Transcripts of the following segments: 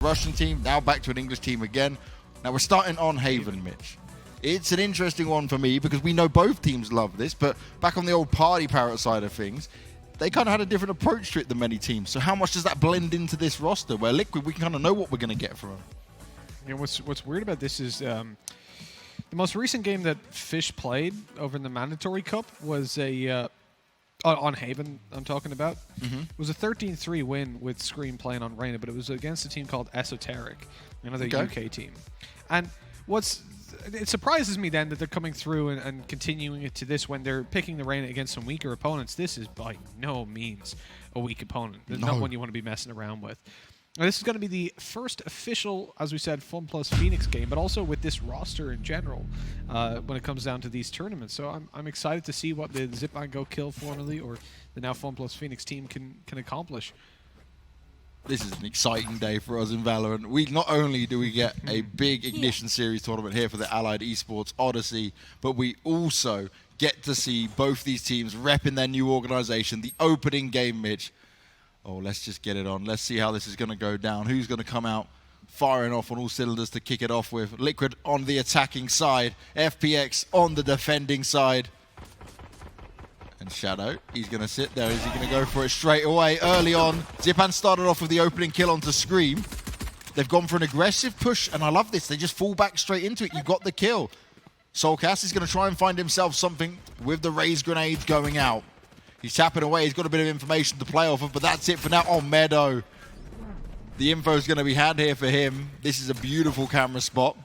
Russian team, now back to an English team again. Now we're starting on Haven, Mitch. It's an interesting one for me because we know both teams love this, but back on the old party parrot side of things, they kind of had a different approach to it than many teams. So how much does that blend into this roster where Liquid, we can kind of know what we're going to get from them? You know, what's weird about this is the most recent game that Fish played over in the Mandatory Cup was a on Haven, I'm talking about. It was a 13-3 win with Scream playing on Reyna, but it was against a team called Esoteric, another UK team. And it surprises me then that they're coming through and continuing it to this when they're picking the Reyna against some weaker opponents. This is by no means a weak opponent. There's not one you want to be messing around with. Now, this is going to be the first official, as we said, Funplus Phoenix game, but also with this roster in general when it comes down to these tournaments. So I'm excited to see what the Zyppan Go Kill formerly or the now Funplus Phoenix team can accomplish. This is an exciting day for us in Valorant. Not only do we get a big Ignition Series tournament here for the Allied Esports Odyssey, but we also get to see both these teams repping their new organization, the opening game, Mitch. Oh, let's just get it on. Let's see how this is going to go down. Who's going to come out firing off on all cylinders to kick it off with? Liquid on the attacking side, KRYPTIX on the defending side. And Shadow, he's going to sit there. Is he going to go for it straight away? Early on, Zyppan started off with the opening kill onto Scream. They've gone for an aggressive push, and I love this. They just fall back straight into it. You got the kill. soulcas is going to try and find himself something with the Raze grenades going out. He's tapping away. He's got a bit of information to play off of, but that's it for now. Oh, Meddo. The info is going to be had here for him. This is a beautiful camera spot.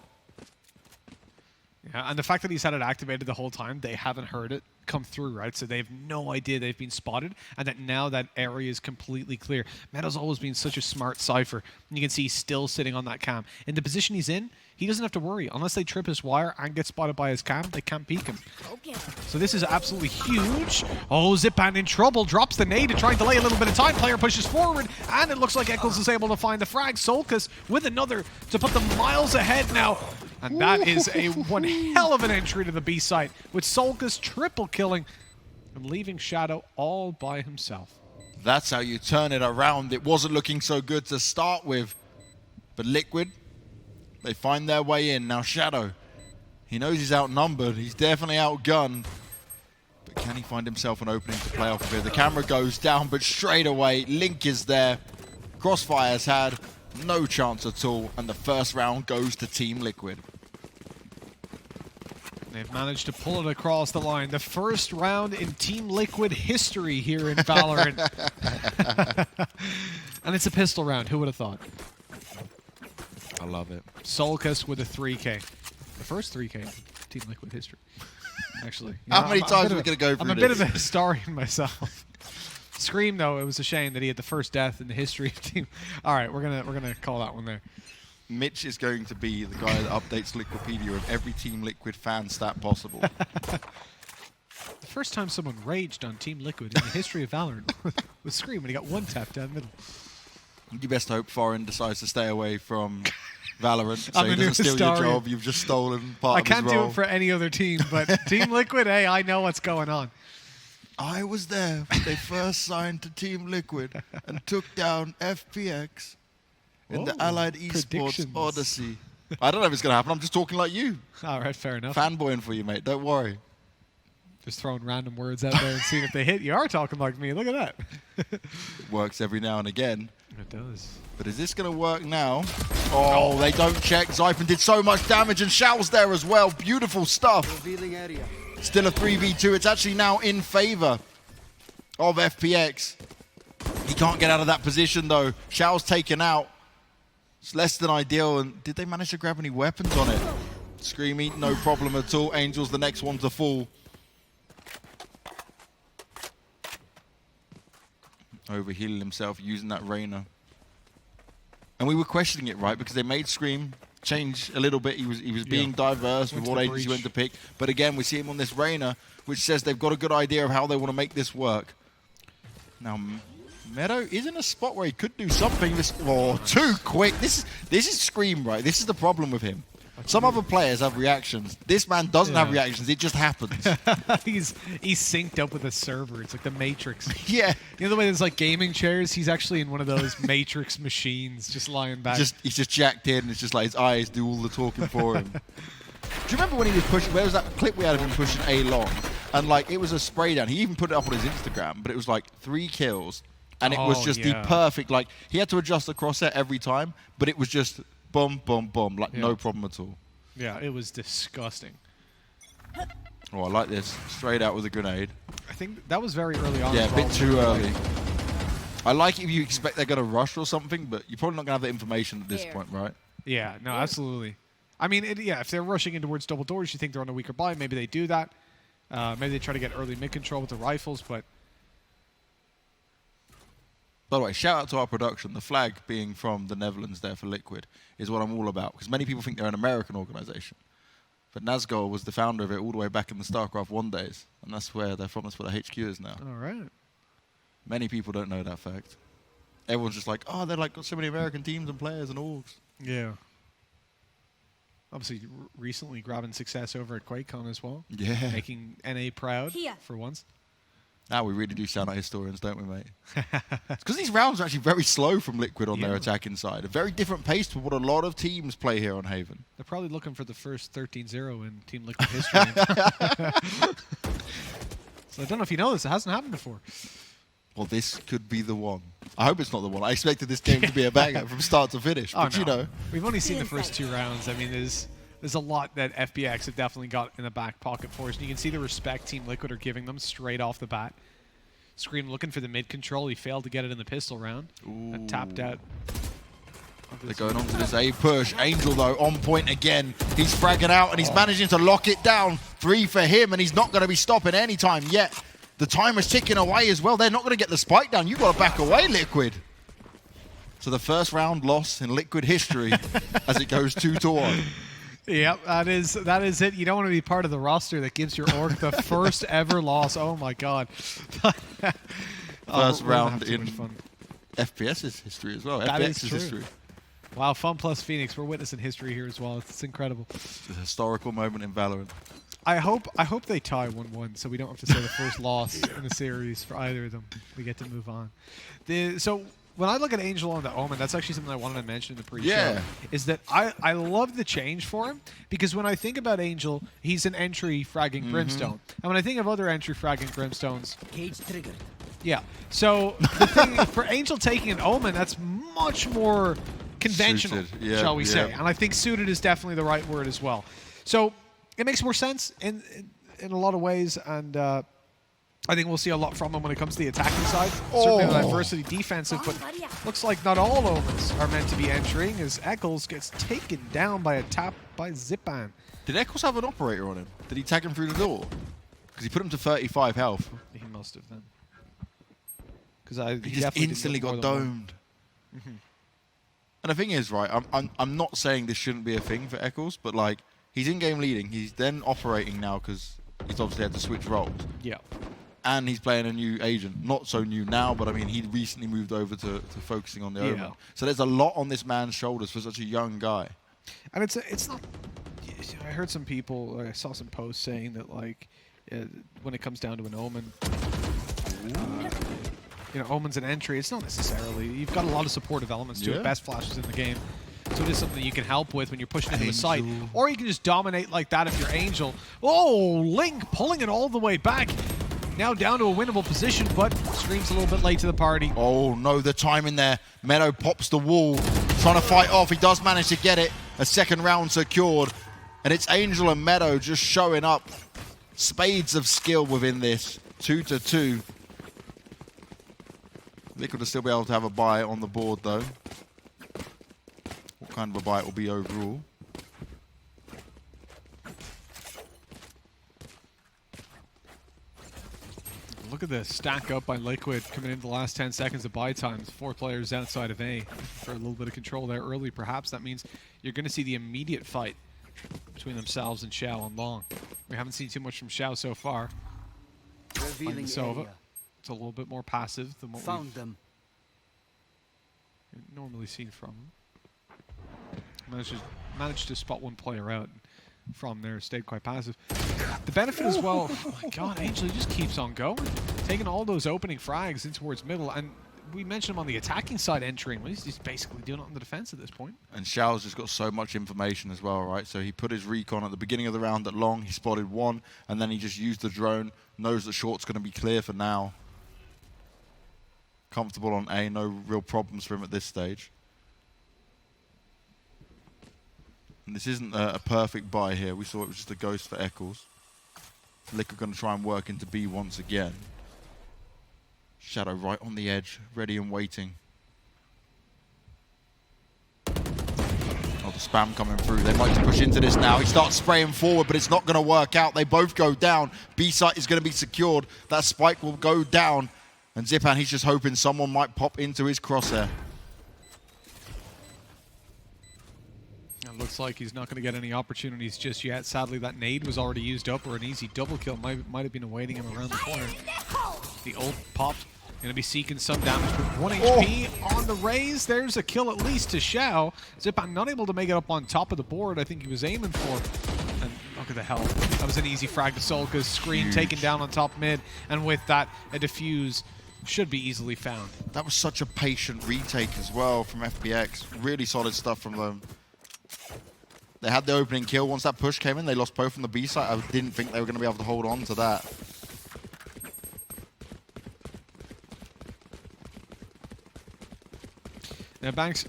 Yeah, and the fact that he's had it activated the whole time, they haven't heard it come through, right? So they have no idea they've been spotted, and that now that area is completely clear. Meddo's always been such a smart Cypher, and you can see he's still sitting on that cam. In the position he's in, he doesn't have to worry. Unless they trip his wire and get spotted by his cam, they can't peek him. Okay. So this is absolutely huge. Oh, Zyppan in trouble. Drops the nade to try and delay a little bit of time. Player pushes forward, and it looks like Eccles is able to find the frag. soulcas with another to put them miles ahead now. And that is a one hell of an entry to the B site, with soulcas triple killing and leaving Shadow all by himself. That's how you turn it around. It wasn't looking so good to start with, but Liquid, they find their way in. Now Shadow, he knows he's outnumbered. He's definitely outgunned. But can he find himself an opening to play off of here? The camera goes down, but straight away, Link is there. Crossfire's had no chance at all, and the first round goes to Team Liquid. They've managed to pull it across the line. The first round in Team Liquid history here in Valorant. And it's a pistol round. Who would have thought? I love it. soulcas with a 3K. The first 3K in Team Liquid history. Actually. How many times are we going to go through I'm a this? bit of a historian myself. Scream, though, it was a shame that he had the first death in the history of Team. All right, we're gonna call that one there. Mitch is going to be the guy that updates Liquipedia of every Team Liquid fan stat possible. The first time someone raged on Team Liquid in the history of Valorant was Scream when he got one tap down the middle. You best hope Foreign decides to stay away from Valorant so I'm he a new doesn't steal your historian. job. You've just stolen part I of his can't role. do it for any other team, but Team Liquid, hey, I know what's going on. I was there when they first signed to Team Liquid and took down KRYPTIX in the Allied Esports predictions. Odyssey. I don't know if it's going to happen. I'm just talking like you. All right, fair enough. Fanboying for you, mate. Don't worry. Just throwing random words out there and seeing if they hit. You are talking like me. Look at that. It works every now and again. It does. But is this going to work now? Oh, they don't check. Zyppan did so much damage, and Shao's there as well. Beautiful stuff. Area. Still a 3v2. It's actually now in favor of KRYPTIX. He can't get out of that position, though. Shao's taken out. It's less than ideal. And did they manage to grab any weapons on it? Screamy, no problem at all. Angel's the next one to fall. Overhealing himself using that Reyna. And we were questioning it, right? Because they made Scream change a little bit. He was being diverse with what agents he went to pick. But again, we see him on this Reyna, which says they've got a good idea of how they want to make this work. Now, Meddo is in a spot where he could do something. Too quick. This is Scream, right? This is the problem with him. Some other players have reactions. This man doesn't have reactions. It just happens. he's synced up with a server. It's like the Matrix. Yeah. You know the way there's like gaming chairs? He's actually in one of those Matrix machines, just lying back. He's just jacked in. It's just like his eyes do all the talking for him. Do you remember when he was pushing? Where was that clip we had of him pushing A long? And like it was a spray down. He even put it up on his Instagram, but it was like 3 kills, and it was just the perfect. Like he had to adjust the crosshair every time, but it was just boom, boom, boom, like no problem at all. Yeah, it was disgusting. Oh, I like this. Straight out with a grenade. I think that was very early on. Yeah, a bit too early. Like, I like it if you expect they're going to rush or something, but you're probably not going to have the information at this point, right? Yeah, no, absolutely. I mean, if they're rushing in towards double doors, you think they're on a weaker buy. Maybe they do that. Maybe they try to get early mid control with the rifles, but... By the way, shout out to our production. The flag being from the Netherlands there for Liquid is what I'm all about, because many people think they're an American organization. But Nazgul was the founder of it all the way back in the StarCraft 1 days, and that's where they're from. That's where the HQ is now. All right. Many people don't know that fact. Everyone's just like, oh, they're like got so many American teams and players and orgs. Yeah. Obviously, recently grabbing success over at QuakeCon as well. Yeah. Making NA proud for once. Now we really do sound like historians, don't we, mate? Because these rounds are actually very slow from Liquid on their attacking side. A very different pace to what a lot of teams play here on Haven. They're probably looking for the first 13-0 in Team Liquid history. So I don't know if you know this. It hasn't happened before. Well, this could be the one. I hope it's not the one. I expected this game to be a banger from start to finish. But, you know. We've only seen the first 2 rounds. I mean, there's a lot that FBX have definitely got in the back pocket for us. And you can see the respect Team Liquid are giving them straight off the bat. Scream looking for the mid control. He failed to get it in the pistol round. Tapped out. They're going on to this A push. Angel, though, on point again. He's fragging out, and he's managing to lock it down. 3 for him, and he's not going to be stopping anytime yet. The timer's ticking away as well. They're not going to get the spike down. You've got to back away, Liquid. So the first round loss in Liquid history as it goes 2-1. Yep, that is it. You don't want to be part of the roster that gives your org the first ever loss. Oh my god. First round in FPS's history as well. FPX's history. Wow, Funplus Phoenix. We're witnessing history here as well. It's incredible. It's a historical moment in Valorant. I hope they tie 1-1 so we don't have to say the first loss in the series for either of them. We get to move on. So when I look at Angel on the Omen, that's actually something I wanted to mention in the pre-show. Is that I love the change for him, because when I think about Angel, he's an entry fragging Brimstone. And when I think of other entry fragging Brimstones... Cage triggered. Yeah. So the thing for Angel taking an Omen, that's much more conventional, shall we say. And I think suited is definitely the right word as well. So it makes more sense in a lot of ways, and I think we'll see a lot from him when it comes to the attacking side. Certainly the diversity defensive, but looks like not all Omens are meant to be entering, as Eccles gets taken down by a tap by Zyppan. Did Eccles have an operator on him? Did he tag him through the door? Because he put him to 35 health. He must have then. Because he just instantly got domed. And the thing is, right, I'm not saying this shouldn't be a thing for Eccles, but like, he's in-game leading. He's then operating now because he's obviously had to switch roles. Yeah. And he's playing a new agent. Not so new now, but I mean, he recently moved over to focusing on the Omen. So there's a lot on this man's shoulders for such a young guy. And it's not... I heard some people, I saw some posts saying that, like, when it comes down to an Omen, you know, Omen's an entry. It's not necessarily. You've got a lot of supportive elements to it. Best flashes in the game. So it is something that you can help with when you're pushing into the site. Or you can just dominate like that if you're Angel. Oh, Link pulling it all the way back. Now down to a winnable position, but Scream's a little bit late to the party. Oh, no, the timing there. Meddo pops the wall, trying to fight off. He does manage to get it. A second round secured. And it's Angel and Meddo just showing up. Spades of skill within this. 2-2. Liquid will still be able to have a buy on the board, though. What kind of a buy it will be overall? Look at this stack up by Liquid coming into the last 10 seconds of buy times. 4 players outside of A for a little bit of control there early. Perhaps that means you're going to see the immediate fight between themselves and Shao on long. We haven't seen too much from Shao so far. Revealing Sova. area. It's a little bit more passive than what them. we've normally seen from him. Managed to spot one player out. From there, stayed quite passive. The benefit as well, oh my god, Angel just keeps on going. Taking all those opening frags in towards middle, and we mentioned him on the attacking side entering. Well, he's basically doing it on the defense at this point. And Shao's just got so much information as well, right? So he put his recon at the beginning of the round at long, he spotted one, and then he just used the drone, knows that short's going to be clear for now. Comfortable on A, no real problems for him at this stage. And this isn't a perfect buy here. We saw it was just a ghost for Eccles. Liquid going to try and work into B once again. Shadow right on the edge, ready and waiting. Oh, the spam coming through. They might push into this now. He starts spraying forward, but it's not going to work out. They both go down. B site is going to be secured. That spike will go down. And Zyppan, he's just hoping someone might pop into his crosshair. It looks like he's not going to get any opportunities just yet. Sadly, that nade was already used up, or an easy double kill might have been awaiting him around the corner. The ult popped. Going to be seeking some damage, but 1 HP on the Raze. There's a kill at least to Shao. Zyppan not able to make it up on top of the board. I think he was aiming for. And look at the health. That was an easy frag to soulcas. Screen taken down on top mid. And with that, a defuse should be easily found. That was such a patient retake as well from FPX. Really solid stuff from them. They had the opening kill. Once that push came in, they lost both from the B side. I didn't think they were going to be able to hold on to that. Now, Banks,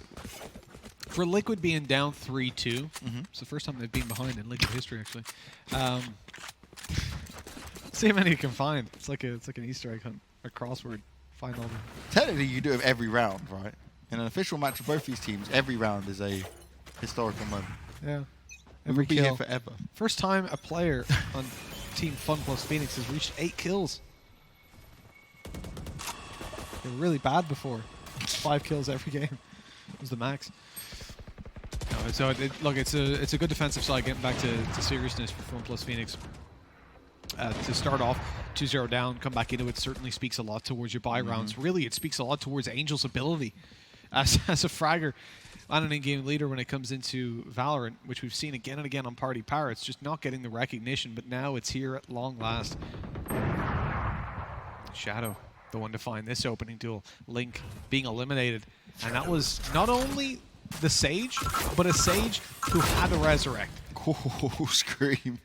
for Liquid being down 3-2, it's the first time they've been behind in Liquid history, actually. See how many you can find. It's like an Easter egg hunt, a crossword. Find all the... Technically, you do it every round, right? In an official match for both these teams, every round is a historical moment. Yeah. Every kill. Be here forever. First time a player on Team Funplus Phoenix has reached 8 kills. They were really bad before. 5 kills every game was the max. No, so look, it's a good defensive side. Getting back to seriousness for Funplus Phoenix. To start off 2-0 down, come back into it certainly speaks a lot towards your buy rounds. Really, it speaks a lot towards Angel's ability as a fragger and an in-game leader when it comes into Valorant, which we've seen again and again on Party Pirates, just not getting the recognition, but now it's here at long last. Shadow, the one to find this opening duel. Link being eliminated, and that was not only the Sage, but a Sage who had a resurrect. Oh, scream.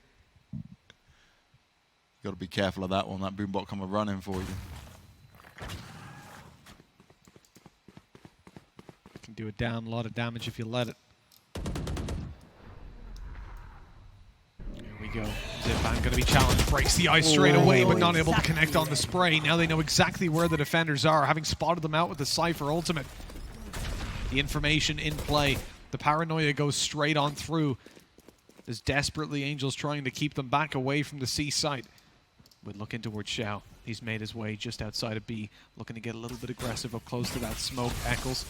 Got to be careful of that one. That boombot coming running for you. Can do a damn lot of damage if you let it. Here we go. Zyppan going to be challenged. Breaks the ice straight away, but not able to connect on the spray. Now they know exactly where the defenders are, having spotted them out with the Cypher ultimate. The information in play. The paranoia goes straight on through. As desperately Angel's trying to keep them back away from the C site. Would look in towards Shao. He's made his way just outside of B, looking to get a little bit aggressive up close to that smoke. Eccles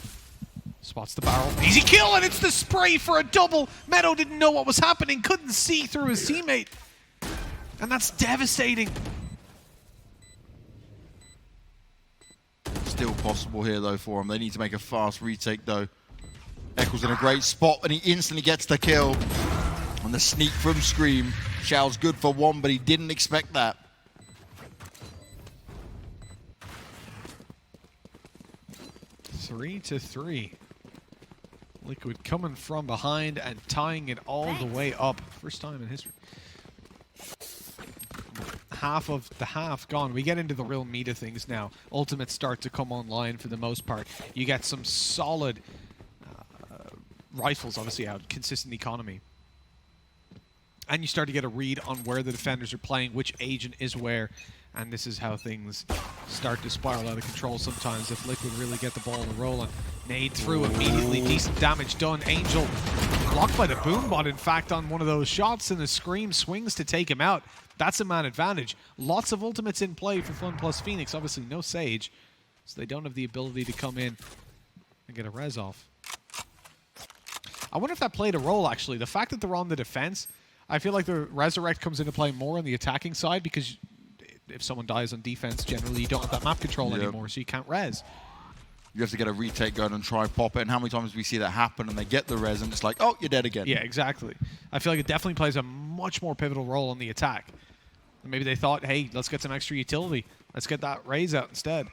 spots the barrel. Easy kill, and it's the spray for a double. Meddo didn't know what was happening, couldn't see through his teammate. And that's devastating. Still possible here, though, for him. They need to make a fast retake, though. Eccles in a great spot, and he instantly gets the kill. And the sneak from Scream. Shao's good for one, but he didn't expect that. 3-3. Liquid coming from behind and tying it all the way up. First time in history. Half of the half gone. We get into the real meat of things now. Ultimates start to come online for the most part. You get some solid rifles, obviously, out. Consistent economy. And you start to get a read on where the defenders are playing, which agent is where. And this is how things start to spiral out of control sometimes if Liquid really get the ball rolling. Nade through immediately, decent damage done. Angel blocked by the boombot, in fact, on one of those shots, and the Scream swings to take him out. That's a man advantage. Lots of ultimates in play for Funplus Phoenix. Obviously no Sage, so they don't have the ability to come in and get a res off. I wonder if that played a role, actually. The fact that they're on the defense, I feel like the Resurrect comes into play more on the attacking side, because if someone dies on defense, generally you don't have that map control anymore, so you can't res. you have to get a retake going and try pop it. And how many times we see that happen and they get the res and it's like, oh, you're dead again. Yeah, exactly. I feel like it definitely plays a much more pivotal role in the attack. And maybe they thought, hey, let's get some extra utility. Let's get that Raze out instead.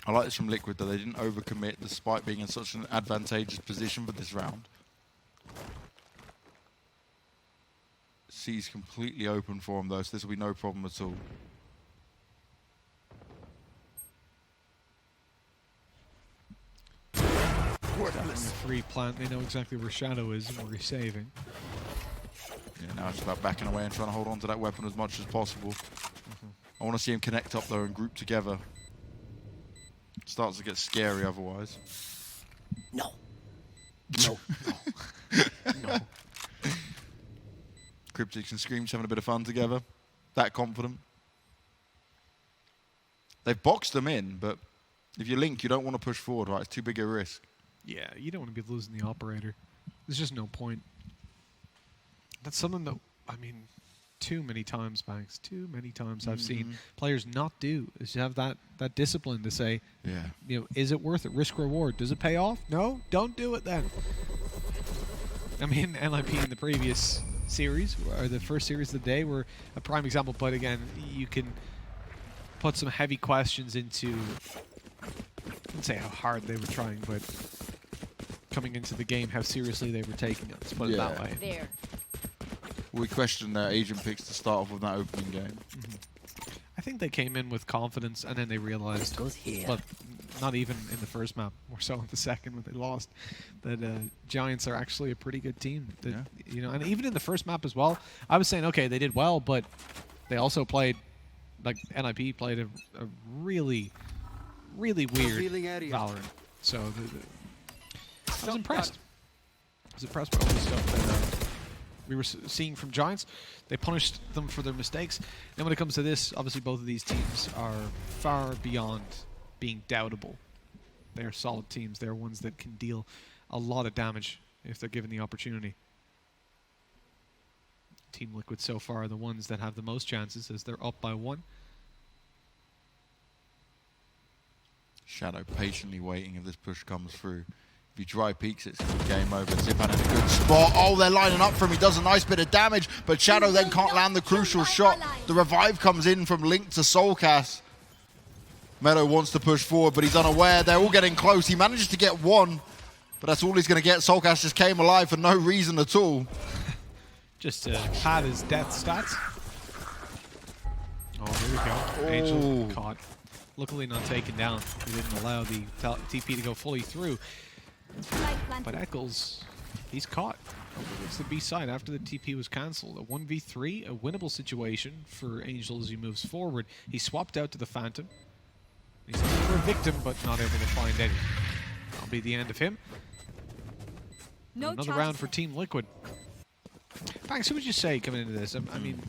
I like this from Liquid, though. They didn't overcommit despite being in such an advantageous position for this round. C's completely open for him, though, so this will be no problem at all. Definitely free plant. They know exactly where Shadow is and where he's saving. Yeah, now it's about backing away and trying to hold on to that weapon as much as possible. I want to see him connect up, though, and group together. It starts to get scary otherwise. No. No. No. KRYPTIX and Scream's having a bit of fun together. That confident. They've boxed them in, but if you link, you don't want to push forward, right? It's too big a risk. Yeah, you don't want to be losing the operator. There's just no point. That's something that, I mean, too many times, Banks, too many times I've seen players not do, is to have that discipline to say, yeah, you know, is it worth it? Risk reward. Does it pay off? No? Don't do it then. I mean, NIP in the previous series, or the first series of the day, were a prime example, but again, you can put some heavy questions into, I wouldn't say how hard they were trying, but coming into the game, how seriously they were taking it, let's put it that way. There. We questioned their agent picks to start off with that opening game. I think they came in with confidence, and then they realized, Goes here. but not even in the first map, more so in the second when they lost, that Giants are actually a pretty good team. That, Yeah. You know, and even in the first map as well, I was saying, okay, they did well, but they also played, like NIP played a really, really weird Revealing area. Valorant. So I was impressed. I was impressed by all the stuff that we were seeing from Giants. They punished them for their mistakes. And when it comes to this, obviously both of these teams are far beyond being doubtable. They're solid teams. They're ones that can deal a lot of damage if they're given the opportunity. Team Liquid so far are the ones that have the most chances as they're up by 1. Shadow patiently waiting if this push comes through. If he dry peeks, it's going to be game over. Zyppan in a good spot. Oh, they're lining up for him. He does a nice bit of damage, but Shadow then can't land the crucial shot. The revive comes in from Link to soulcas. Meddo wants to push forward, but he's unaware. They're all getting close. He manages to get 1, but that's all he's going to get. soulcas just came alive for no reason at all. Just to pad his death stats. Oh, here we go. Angel caught. Luckily not taken down. He didn't allow the TP to go fully through. But Eccles, he's caught. It's the B side after the TP was cancelled. A 1v3, a winnable situation for Angel as he moves forward. He swapped out to the Phantom. He's looking for a victim, but not able to find any. That'll be the end of him. No Another round for Team Liquid. Banks, who would you say coming into this? I mean,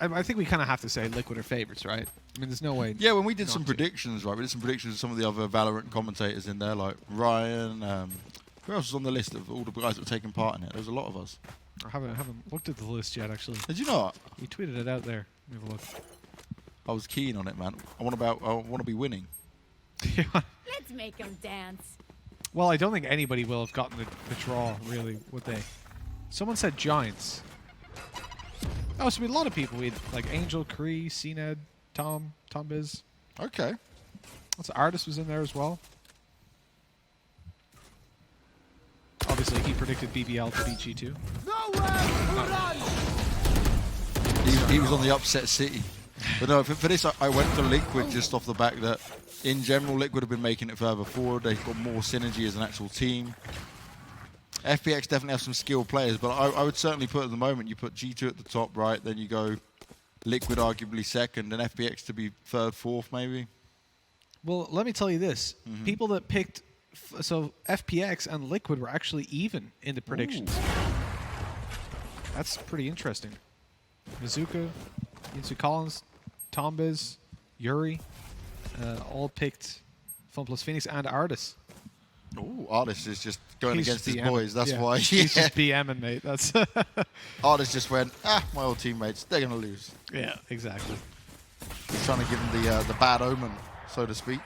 I think we kind of have to say Liquid are favorites, right? I mean, there's no way. Yeah, when we did not some to. predictions, right? We did some predictions of some of the other Valorant commentators in there, like Ryan. Who else was on the list of all the guys that were taking part in it? There was a lot of us. I haven't looked at the list yet, actually. Did you not? You tweeted it out there. Let me have a look. I was keen on it, man. I want to be winning. Let's make them dance. Well, I don't think anybody will have gotten the draw, really, would they? Someone said Giants. Oh, so we had a lot of people. We had like Angel, Kree, CNED, Tom Biz. Okay. Lots of artist was in there as well. Obviously, he predicted BBL to beat G2. He was on the upset city. But no, for this, I went for Liquid just off the back that, in general, Liquid have been making it further forward. They've got more synergy as an actual team. FPX definitely have some skilled players, but I would certainly put at the moment, you put G2 at the top, right? Then you go Liquid arguably second, and FPX to be third, fourth, maybe. Well, let me tell you this. People that picked... So FPX and Liquid were actually even in the predictions. That's pretty interesting. Mizuka, Yinsu Collins, Tombiz, Yuri, all picked Funplus Phoenix and Artis. Oh, Artist is just going He's against his BM. boys. That's Yeah, why. He's just BMing, mate. That's Artist just went, my old teammates, they're going to lose. yeah, exactly. trying to give him the bad omen, so to speak.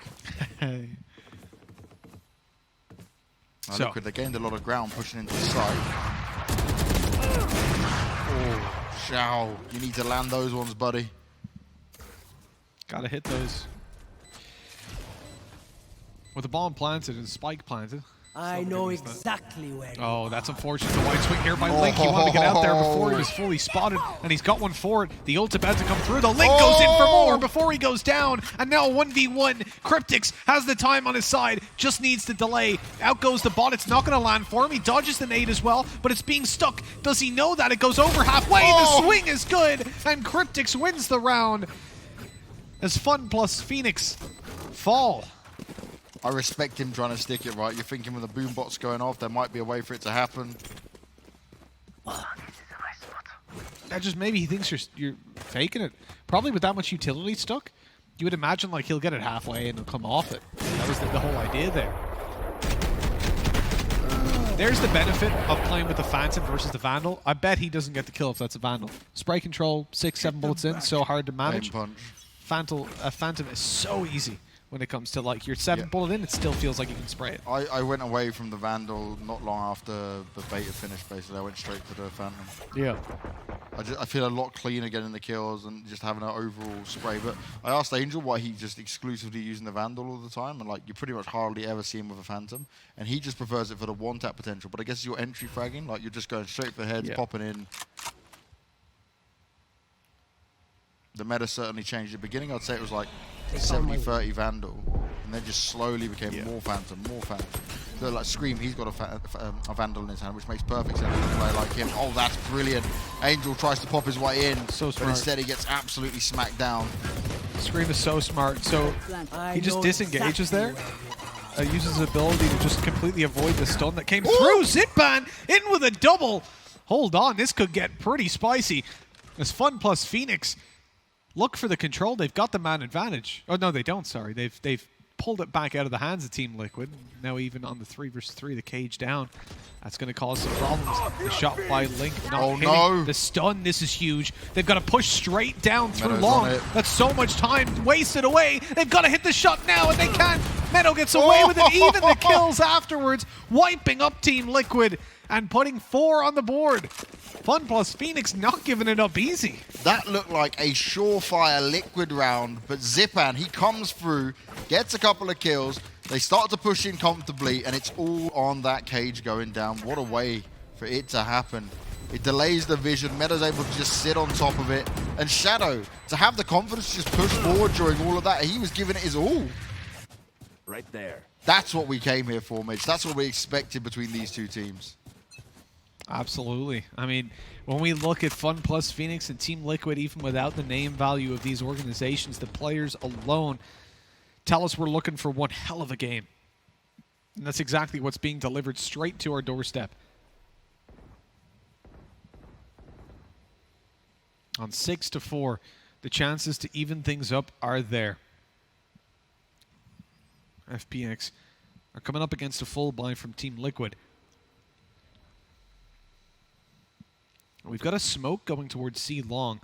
So- Liquid, they gained a lot of ground pushing into the side. Oh, Shao, you need to land those ones, buddy. Gotta hit those. With the bomb planted and spike planted. I know exactly where. Oh, that's unfortunate. The wide swing here by Link. He wanted to get out there before he was fully spotted, and he's got one for it. The ult's about to come through. The Link goes in for more before he goes down, and now 1v1. KRYPTIX has the time on his side, just needs to delay. Out goes the bot. It's not going to land for him. He dodges the nade as well, but it's being stuck. Does he know that? It goes over halfway. The swing is good, and KRYPTIX wins the round as Funplus Phoenix fall. I respect him trying to stick it right. You're thinking when the boom bot's going off, there might be a way for it to happen. That just maybe he thinks you're faking it. Probably with that much utility stuck, you would imagine like he'll get it halfway and he'll come off it. That was the whole idea there. There's the benefit of playing with the Phantom versus the Vandal. I bet he doesn't get the kill if that's a Vandal. Spray control, 6-7 bullets in, so hard to manage. Punch. Phantom is so easy when it comes to like your 7th bullet in, it still feels like you can spray it. I went away from the Vandal not long after the beta finished, basically. I went straight to the Phantom. Yeah. I feel a lot cleaner getting the kills and just having an overall spray. But I asked Angel why he just exclusively using the Vandal all the time, and like you pretty much hardly ever see him with a Phantom. And he just prefers it for the one-tap potential. But I guess your entry fragging, like you're just going straight for the heads, popping in. The meta certainly changed at the beginning. I'd say it was like 70-30 Vandal, and then just slowly became more Phantom, more Phantom. So like Scream, he's got a Vandal in his hand, which makes perfect sense for a player like him. Oh, that's brilliant. Angel tries to pop his way in, so smart. but instead he gets absolutely smacked down. Scream is so smart. So he just disengages there. Uses his ability to just completely avoid the stun that came through. Zyppan in with a double. Hold on, this could get pretty spicy. As Funplus Phoenix look for the control. They've got the man advantage. Oh no, they don't. Sorry, they've pulled it back out of the hands of Team Liquid. Now even on the 3 versus 3, the cage down. That's going to cause some problems. The shot by Link not hitting. No. The stun, this is huge. They've got to push straight down through Meddo's long. on it. That's so much time wasted away. They've got to hit the shot now, and they can't. Meddo gets away with it, even the kills afterwards, wiping up Team Liquid and putting 4 on the board. Funplus Phoenix not giving it up easy. That looked like a surefire Liquid round, but Zyppan, he comes through, gets a couple of kills, they start to push in comfortably, and it's all on that cage going down. What a way for it to happen. It delays the vision, Meddo's able to just sit on top of it, and Shadow, to have the confidence to just push forward during all of that, he was giving it his all. Right there. That's what we came here for, Mitch. That's what we expected between these two teams. Absolutely. I mean, when we look at Funplus Phoenix and Team Liquid, even without the name value of these organizations, the players alone tell us we're looking for one hell of a game. And that's exactly what's being delivered straight to our doorstep. On 6-4, the chances to even things up are there. FPX are coming up against a full buy from Team Liquid. We've got a smoke going towards C long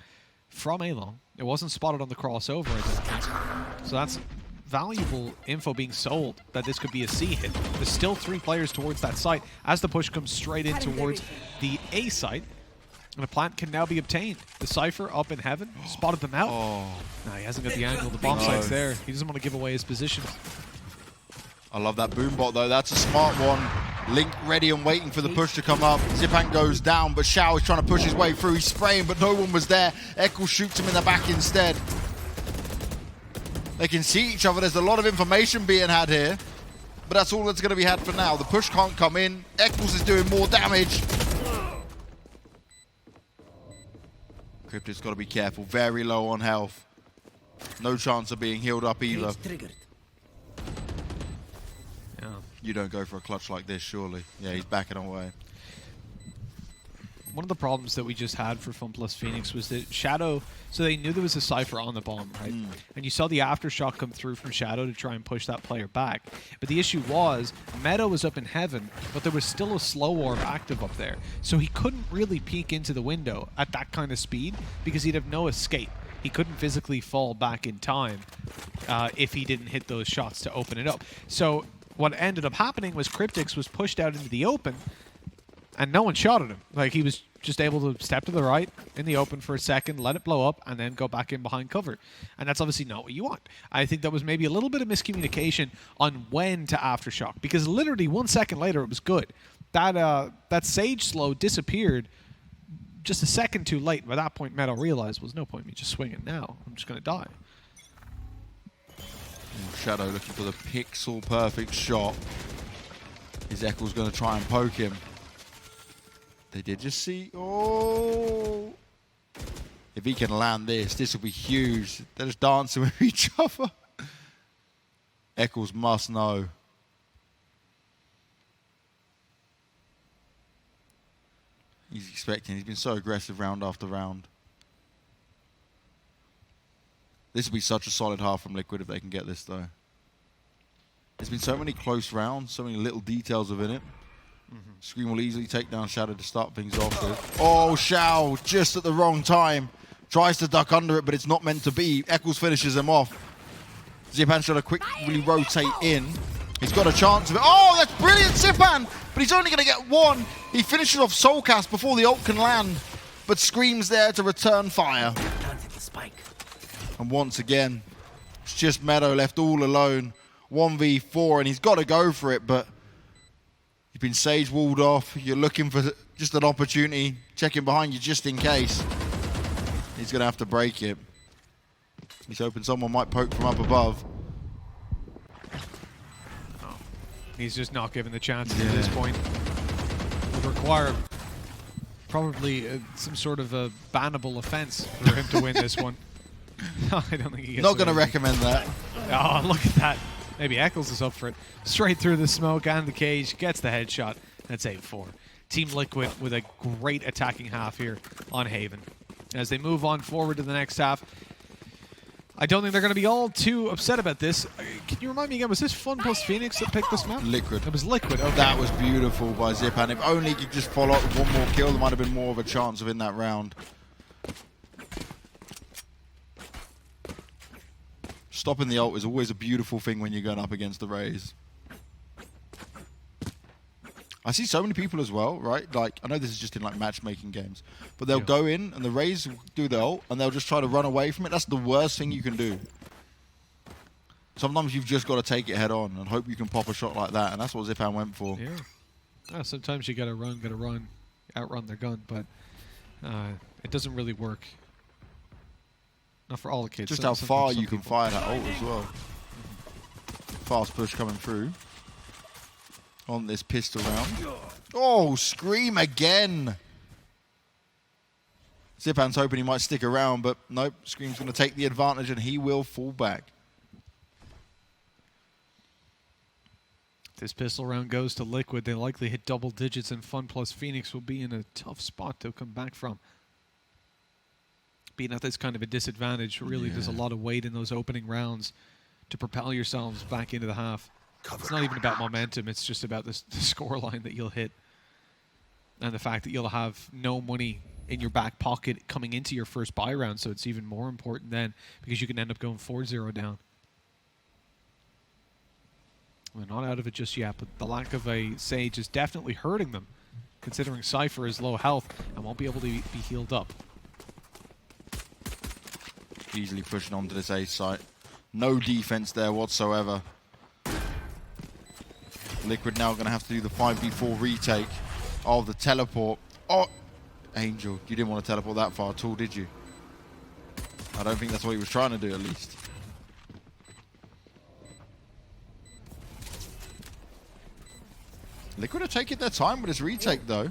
from A long. It wasn't spotted on the crossover, I don't think. So that's valuable info being sold that this could be a C hit. There's still 3 players towards that site as the push comes straight in towards the A site. And a plant can now be obtained. The Cypher up in heaven, spotted them out. No, he hasn't got the angle. The bomb site's there. He doesn't want to give away his position. I love that boom bot though, that's a smart one. Link ready and waiting for the push to come up. Zyppan goes down, but Shao is trying to push his way through. He's spraying, but no one was there. Eccles shoots him in the back instead. They can see each other. There's a lot of information being had here, but that's all that's going to be had for now. The push can't come in. Eccles is doing more damage. KRYPTIX got to be careful. Very low on health. No chance of being healed up either. Triggered. You don't go for a clutch like this, surely. Yeah, he's backing away. One of the problems that we just had for Funplus Phoenix was that Shadow, so they knew there was a Cypher on the bomb, right? And you saw the aftershock come through from Shadow to try and push that player back. But the issue was, Meddo was up in heaven, but there was still a slow orb active up there. So he couldn't really peek into the window at that kind of speed because he'd have no escape. He couldn't physically fall back in time if he didn't hit those shots to open it up. So what ended up happening was KRYPTIX was pushed out into the open, and no one shot at him. Like, he was just able to step to the right in the open for a second, let it blow up, and then go back in behind cover. And that's obviously not what you want. I think that was maybe a little bit of miscommunication on when to aftershock, because literally 1 second later it was good. That Sage slow disappeared just a second too late. By that point, Meddo realized, well, there's no point in me just swinging now. I'm just going to die. Shadow looking for the pixel perfect shot. His Eccle's going to try and poke him. They did just see. Oh! If he can land this will be huge. They're just dancing with each other. Eccles must know. He's expecting. He's been so aggressive round after round. This will be such a solid half from Liquid if they can get this, though. There's been so many close rounds, so many little details within it. Scream will easily take down Shadow to start things off with. Oh, Shao, just at the wrong time. Tries to duck under it, but it's not meant to be. Eccles finishes him off. Zyppan trying to quickly rotate in. He's got a chance of it. Oh, that's brilliant, Zyppan! But he's only going to get one. He finishes off soulcas before the ult can land. But Scream's there to return fire. And once again, it's just Meddo left all alone. 1v4, and he's got to go for it, but you've been Sage walled off. You're looking for just an opportunity, checking behind you just in case. He's going to have to break it. He's hoping someone might poke from up above. Oh. He's just not given the chances at this point. Would require probably some sort of a bannable offense for him to win this one. I don't think he gets Not going to recommend that. Oh, look at that. Maybe Eccles is up for it. Straight through the smoke and the cage. Gets the headshot. That's 8-4. Team Liquid with a great attacking half here on Haven. As they move on forward to the next half, I don't think they're going to be all too upset about this. Can you remind me again, was this Funplus Phoenix that picked this map? Liquid. It was Liquid. Okay. That was beautiful by Zyppan. If only he could just follow up with one more kill, there might have been more of a chance of in that round. Stopping the ult is always a beautiful thing when you're going up against the Raze. I see so many people as well, right? Like, I know this is just in like matchmaking games, but they'll go in and the Raze will do the ult and they'll just try to run away from it. That's the worst thing you can do. Sometimes you've just got to take it head on and hope you can pop a shot like that, and that's what Zyppan went for. Yeah. Sometimes you gotta run, outrun their gun, but it doesn't really work. Not for all the kids. Just how far you can fire that ult as well. Fast push coming through on this pistol round. Oh, Scream again. Zyppan's hoping he might stick around, but nope. Scream's going to take the advantage and he will fall back. If this pistol round goes to Liquid, they likely hit double digits, and Funplus Phoenix will be in a tough spot to come back from. Being at this kind of a disadvantage really does a lot of weight in those opening rounds to propel yourselves back into the half. It's not even about momentum, it's just about the score line that you'll hit. And the fact that you'll have no money in your back pocket coming into your first buy round, so it's even more important then, because you can end up going 4-0 down. We're not out of it just yet, but the lack of a Sage is definitely hurting them, considering Cypher is low health and won't be able to be healed up. Easily pushing onto this A site. No defense there whatsoever. Liquid now going to have to do the 5v4 retake of the teleport. Oh, Angel, you didn't want to teleport that far at all, did you? I don't think that's what he was trying to do, at least. Liquid are taking their time with this retake, though.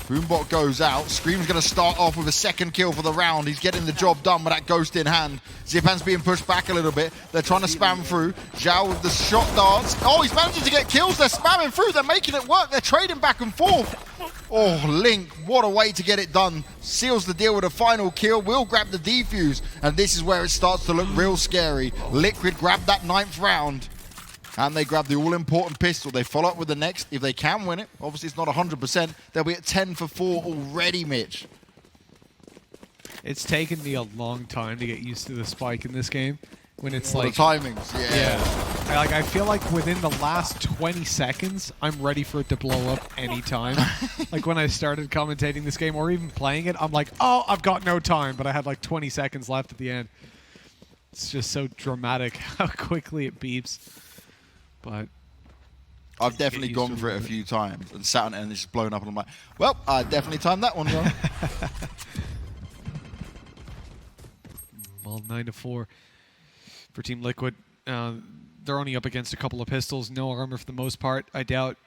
Boombot goes out. Scream's going to start off with a second kill for the round. He's getting the job done with that ghost in hand. Zyppan's being pushed back a little bit. They're trying to spam through. Shao with the shot darts. Oh, he's managing to get kills. They're spamming through. They're making it work. They're trading back and forth. Oh, Link, what a way to get it done. Seals the deal with a final kill. Will grab the defuse. And this is where it starts to look real scary. Liquid grabbed that 9th round. And they grab the all-important pistol. They follow up with the next. If they can win it, obviously it's not 100%, they'll be at 10 for 4 already, Mitch. It's taken me a long time to get used to the spike in this game. When it's The like timings, yeah. I feel like within the last 20 seconds, I'm ready for it to blow up anytime. Like when I started commentating this game or even playing it, I'm like, oh, I've got no time, but I had like 20 seconds left at the end. It's just so dramatic how quickly it beeps. But I've definitely gone for it a few times and sat on it and it's just blown up and I'm like, well, I definitely timed that one wrong. Well, 9-4 for Team Liquid. They're only up against a couple of pistols, no armor for the most part. I doubt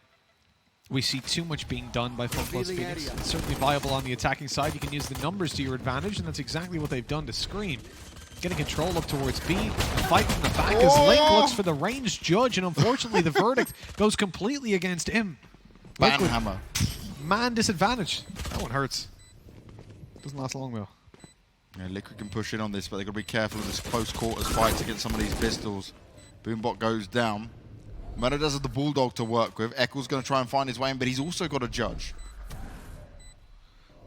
we see too much being done by Funplus Phoenix. It's certainly viable on the attacking side. You can use the numbers to your advantage, and that's exactly what they've done to Scream. Getting control up towards B. The fight from the back as Link looks for the ranged judge, and unfortunately the verdict goes completely against him. Liquid, Banhammer. man disadvantage. That one hurts. Doesn't last long though. Yeah, Liquid can push in on this, but they've got to be careful of this close quarters fights against some of these pistols. Boombot goes down. Meddo does have the Bulldog to work with. Eccle's going to try and find his way in, but he's also got a judge.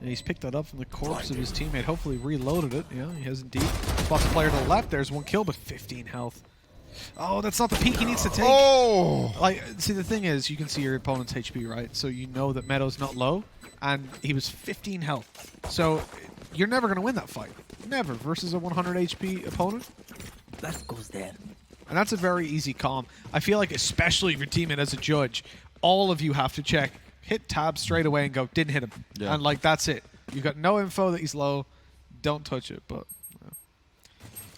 And he's picked that up from the corpse of his teammate. Hopefully reloaded it. Yeah, he has indeed. Spots a player to the left. There's one kill, but 15 health. Oh, that's not the peak he needs to take. Oh! Like, see, the thing is, you can see your opponent's HP, right? So you know that Meddo's not low, and he was 15 health. So you're never going to win that fight. Never. Versus a 100 HP opponent. That goes there. And that's a very easy calm. I feel like, especially if your teammate as a judge, all of you have to check, hit tab straight away and go, didn't hit him. Yeah. And, like, that's it. You got no info that he's low. Don't touch it. But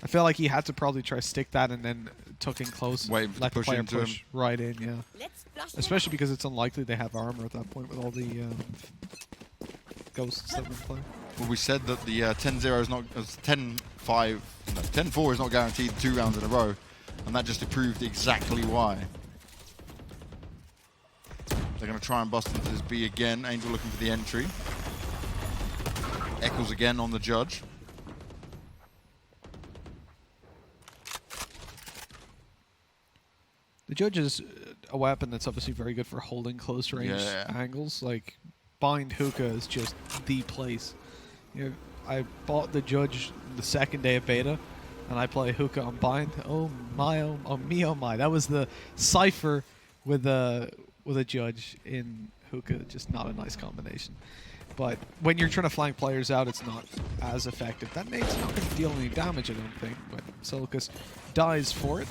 I feel like he had to probably try to stick that and then tuck in close. Wait for let the push player into push him. right in, yeah. Let's flush them Especially out. because it's unlikely they have armor at that point with all the ghosts that we're playing. Well, we said that the 10-0 is not, 10-5, no, 10-4 is not guaranteed 2 rounds in a row, and that just proved exactly why. They're going to try and bust into this B again. Angel looking for the entry. Eccles again on the judge. The judge is a weapon that's obviously very good for holding close range angles. Like, bind hookah is just the place. You know, I bought the judge the second day of beta, and I play hookah on bind. Oh my, oh me, oh my! That was the Cypher with a judge in hookah. Just not a nice combination. But when you're trying to flank players out, it's not as effective. That nade's not going to deal any damage, I don't think. But soulcas dies for it.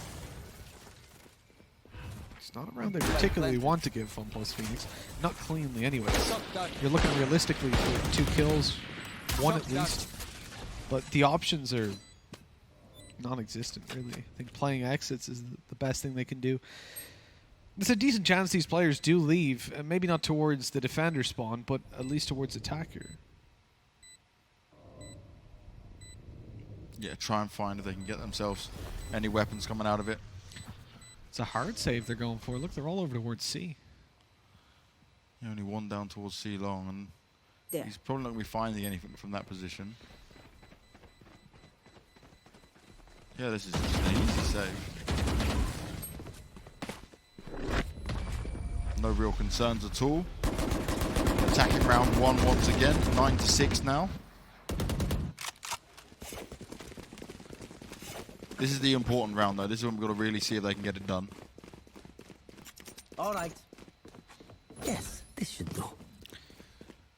It's not a round they particularly want to give Funplus Phoenix. Not cleanly, anyways. You're looking realistically for 2 kills, 1 at least. But the options are non-existent, really. I think playing exits is the best thing they can do. There's a decent chance these players do leave, maybe not towards the defender spawn, but at least towards attacker. Yeah, try and find if they can get themselves any weapons coming out of it. It's a hard save they're going for. Look, they're all over towards C. Yeah, only 1 down towards C long, and There. he's probably not going to be finding anything from that position. Yeah, this is just an easy save. No real concerns at all. Attacking round 1 once again, 9-6 now. This is the important round though. This is when we've got to really see if they can get it done. All right. Yes, this should do.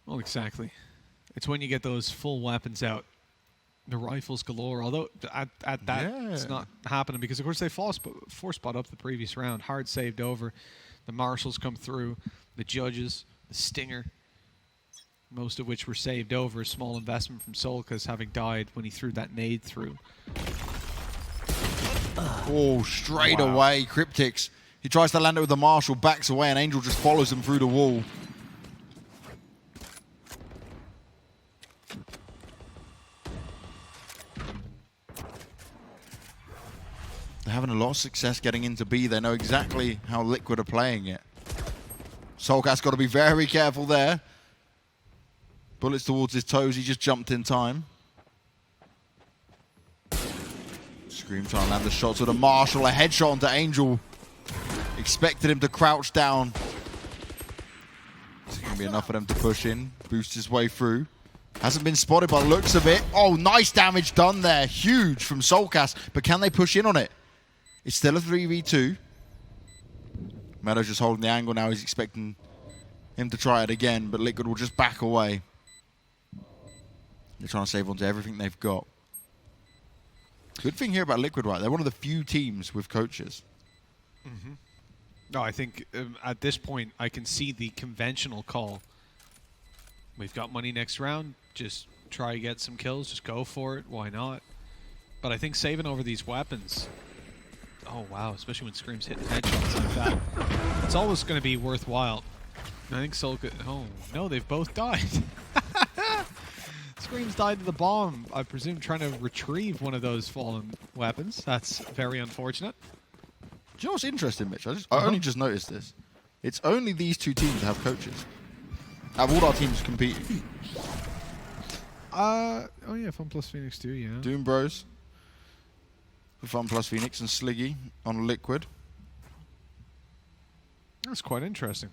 Well, exactly. It's when you get those full weapons out. The rifles galore, although at that it's not happening because, of course, they force spot up the previous round. Hard saved over. The marshals come through. The judges, the stinger, most of which were saved over. A small investment from soulcas having died when he threw that nade through. Oh, straight away, KRYPTIX. He tries to land it with the marshal, backs away, and Angel just follows him through the wall. They're having a lot of success getting into B. They know exactly how Liquid are playing it. soulcas got to be very careful there. Bullets towards his toes. He just jumped in time. Scream trying to land the shots with a marshal. A headshot onto Angel. Expected him to crouch down. It's going to be enough for them to push in. Boost his way through. Hasn't been spotted by the looks of it. Oh, nice damage done there. Huge from soulcas. But can they push in on it? It's still a 3v2. Meddo's just holding the angle now. He's expecting him to try it again, but Liquid will just back away. They're trying to save onto everything they've got. Good thing here about Liquid, right? They're one of the few teams with coaches. No, I think at this point I can see the conventional call. We've got money next round. Just try to get some kills. Just go for it. Why not? But I think saving over these weapons. Oh wow, especially when Scream's hitting headshots like that. It's always going to be worthwhile. I think soulcas. Oh no, they've both died. Scream's died to the bomb. I presume trying to retrieve one of those fallen weapons. That's very unfortunate. Do you know what's interesting, Mitch? I only just noticed this. It's only these two teams that have coaches. Out of all our teams competing. Oh yeah, Funplus Phoenix too, yeah. Doom Bros for Funplus Phoenix and Sliggy on Liquid. That's quite interesting.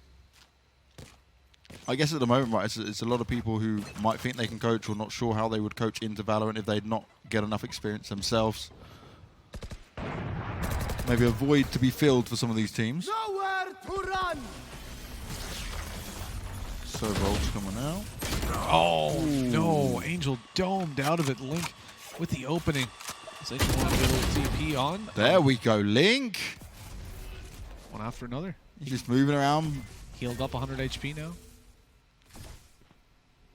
I guess at the moment, right, it's a lot of people who might think they can coach or not sure how they would coach into Valorant if they'd not get enough experience themselves. Maybe a void to be filled for some of these teams. Nowhere to run. Shadowlolz coming out. Oh no, Angel domed out of it. Link with the opening. Does Angel want to get a little TP on? There we go, Link. One after another. He's just moving around. Healed up 100 HP now.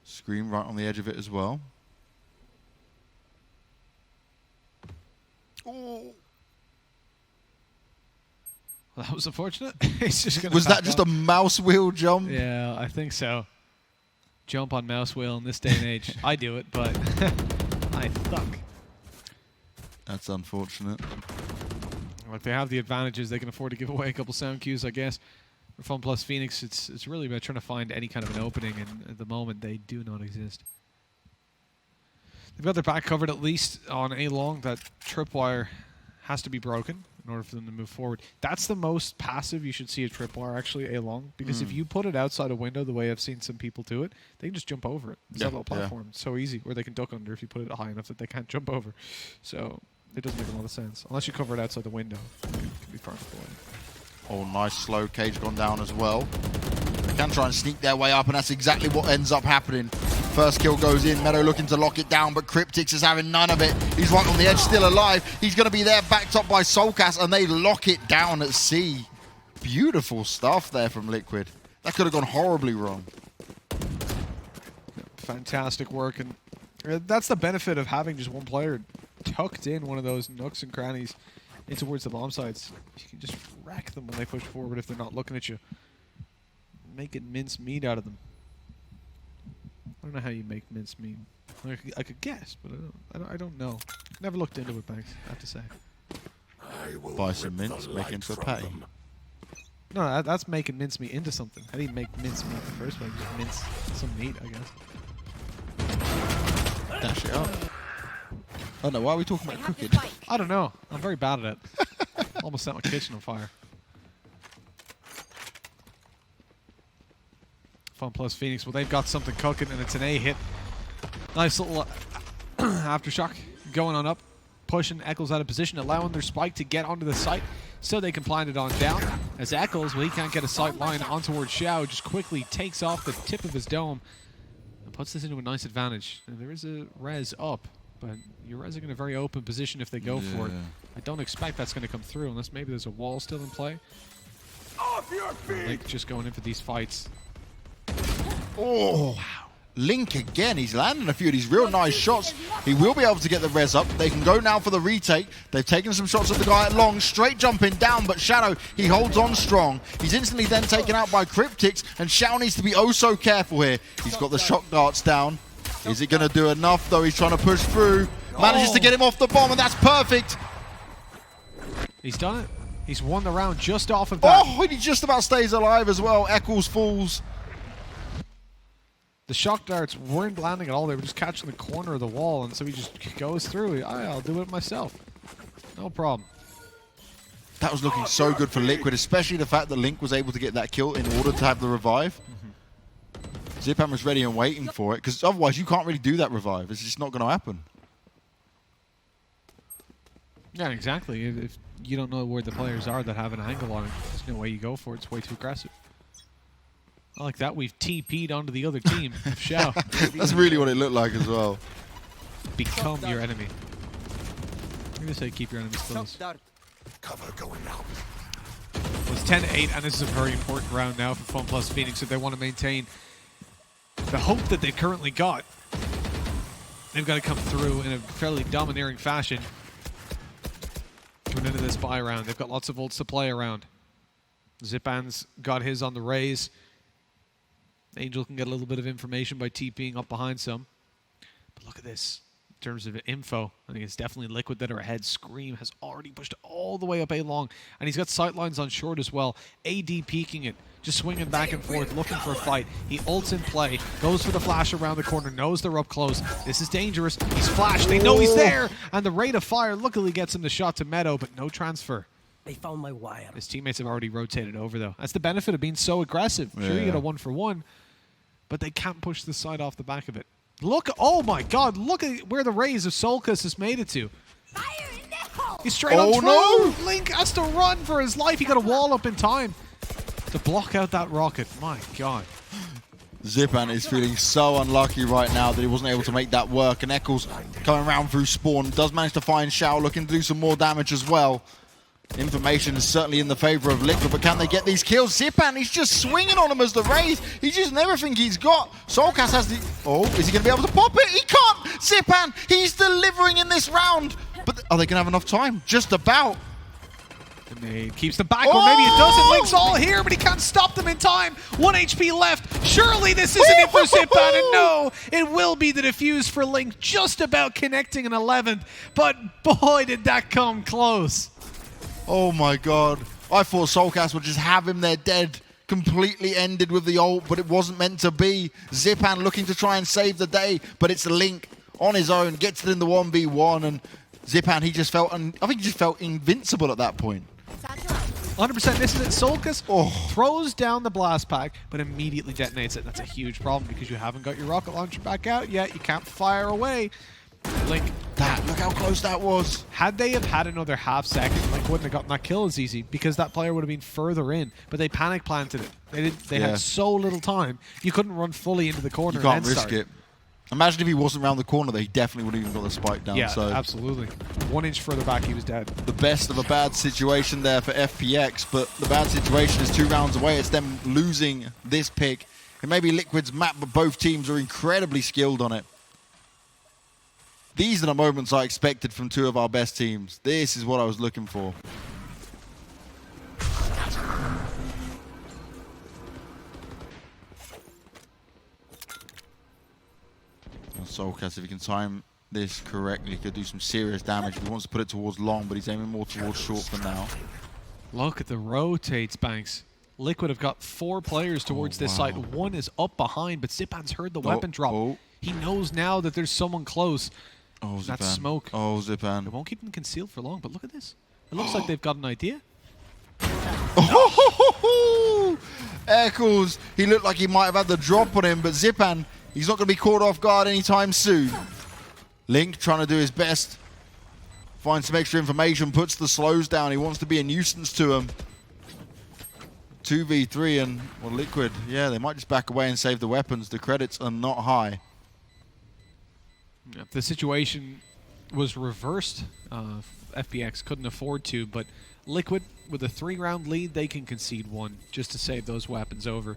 Scream right on the edge of it as well. Oh. Well, that was unfortunate. He's just gonna Was that back just up. a mouse wheel jump? Yeah, I think so. Jump on mouse wheel in this day and age. I do it, but I suck. That's unfortunate. Like they have the advantages, they can afford to give away a couple sound cues, I guess. For Funplus Phoenix, it's really about trying to find any kind of an opening, and at the moment they do not exist. They've got their back covered at least on A long. That tripwire has to be broken in order for them to move forward. That's the most passive you should see a tripwire actually A long, because if you put it outside a window the way I've seen some people do it, they can just jump over it. It's that little platform. It's so easy, or they can duck under if you put it high enough that they can't jump over. So it doesn't make a lot of sense unless you cover it outside the window. It can be far enough away. Oh, nice slow. Cage gone down as well. They can try and sneak their way up, and that's exactly what ends up happening. First kill goes in. Meddo looking to lock it down, but KRYPTIX is having none of it. He's right on the edge, still alive. He's going to be there, backed up by soulcas, and they lock it down at C. Beautiful stuff there from Liquid. That could have gone horribly wrong. Fantastic work, and that's the benefit of having just one player tucked in one of those nooks and crannies in towards the bomb sites. You can just wreck them when they push forward if they're not looking at you. Make it mince meat out of them. I don't know how you make mince meat. I could guess, but I don't know. Never looked into it, Banks, I have to say. Buy some mince, make it into a patty. No, that's making mince meat into something. How do you make mince meat in the first place? Just mince some meat, I guess. Dash it up. Oh no, why are we talking about cooking? I don't know. I'm very bad at it. Almost set my kitchen on fire. Funplus Phoenix, well, they've got something cooking, and it's an A hit. Nice little aftershock going on up, pushing Eccles out of position, allowing their spike to get onto the site so they can plant it on down. As Eccles, well, he can't get a sight line on towards Shao, just quickly takes off the tip of his dome and puts this into a nice advantage. And there is a res up, but your res are in a very open position if they go for it. I don't expect that's going to come through unless maybe there's a wall still in play. Off your feet! Link just going in for these fights. Oh, wow. Link again. He's landing a few of these real nice shots. He will be able to get the res up. They can go now for the retake. They've taken some shots at the guy at long, straight jumping down, but Shadow, he holds on strong. He's instantly then taken out by KRYPTIX, and Shao needs to be oh so careful here. He's got the shock darts down. Is it going to do enough, though? He's trying to push through. Manages to get him off the bomb, and that's perfect. He's done it. He's won the round just off of that. Oh, and he just about stays alive as well. Eccles falls. The shock darts weren't landing at all. They were just catching the corner of the wall, and so he just goes through. I'll do it myself. No problem. That was looking so good for Liquid, especially the fact that Link was able to get that kill in order to have the revive. Zyppan was ready and waiting for it, because otherwise you can't really do that revive. It's just not going to happen. Yeah, exactly. If you don't know where the players are that have an angle on it, there's no way you go for it. It's way too aggressive. I like that. We've TP'd onto the other team of Shao. That's really what it looked like as well. Become your enemy. I'm going to say keep your enemies close. Cover going out. It's 10-8, and this is a very important round now for Funplus Phoenix if they want to maintain the hope that they've currently got. They've got to come through in a fairly domineering fashion. Coming into this bye round, they've got lots of ults to play around. Zyppan's got his on the Raze. Angel can get a little bit of information by TPing up behind some. But look at this. In terms of info, I think it's definitely Liquid that are ahead. Scream has already pushed all the way up A long, and he's got sightlines on short as well. AD peeking it, just swinging back and forth, looking for a fight. He ults in play, goes for the flash around the corner, knows they're up close. This is dangerous. He's flashed. They know he's there, and the rate of fire luckily gets him the shot to Meddo, but no transfer. They found my wire. His teammates have already rotated over, though. That's the benefit of being so aggressive. Sure, you get a 1-for-1, but they can't push the side off the back of it. Look, oh my god, look at where the Raze of soulcas has made it to. Fire in the hole! He's straight on through! No! Link has to run for his life. He got a wall up in time to block out that rocket. My god. Zyppan is feeling so unlucky right now that he wasn't able to make that work. And Eccles coming around through spawn does manage to find Shao, looking to do some more damage as well. Information is certainly in the favor of Liquid, but can they get these kills? Zyppan, he's just swinging on him as the Raze. He's using everything he's got. soulcas has the... Oh, is he going to be able to pop it? He can't! Zyppan, he's delivering in this round. But are they going to have enough time? Just about. Grenade keeps them back, or maybe it doesn't. Link's all here, but he can't stop them in time. 1 HP left. Surely this isn't it for Zyppan, and no, it will be the defuse for Link, just about connecting an 11th. But boy, did that come close. Oh my god. I thought soulcas would just have him there dead. Completely ended with the ult, but it wasn't meant to be. Zyppan looking to try and save the day, but it's Link on his own, gets it in the 1v1, and Zyppan, he just felt, I think he just felt invincible at that point. 100%, this is it. soulcas throws down the blast pack, but immediately detonates it. That's a huge problem because you haven't got your rocket launcher back out yet. You can't fire away. Link, Look how close that was. had they have had another half second, Link wouldn't have gotten that kill as easy because that player would have been further in. But they panic planted it. They had so little time. You couldn't run fully into the corner. You can't and risk it. Imagine if he wasn't around the corner, he definitely would have even got the spike down. Yeah, so absolutely. 1 inch further back, he was dead. the best of a bad situation there for FPX, but the bad situation is 2 rounds away. It's them losing this pick. It may be Liquid's map, but both teams are incredibly skilled on it. These are the moments I expected from 2 of our best teams. This is what I was looking for. soulcas, if he can time this correctly, he could do some serious damage. If he wants to put it towards long, but he's aiming more towards short for now. Look at the rotates, Banks. Liquid have got 4 players towards this side. 1 is up behind, but Zyppan's heard the weapon drop. He knows now that there's someone close. Oh, Zyppan. That's smoke. Oh, Zyppan. It won't keep them concealed for long, but look at this. It looks like they've got an idea. Eccles, he looked like he might have had the drop on him, but Zyppan, he's not going to be caught off guard anytime soon. Link trying to do his best. Finds some extra information, puts the slows down. He wants to be a nuisance to him. 2v3 and, well, Liquid, yeah, they might just back away and save the weapons. The credits are not high. If the situation was reversed, FPX couldn't afford to, but Liquid, with a 3-round lead, they can concede 1 just to save those weapons over.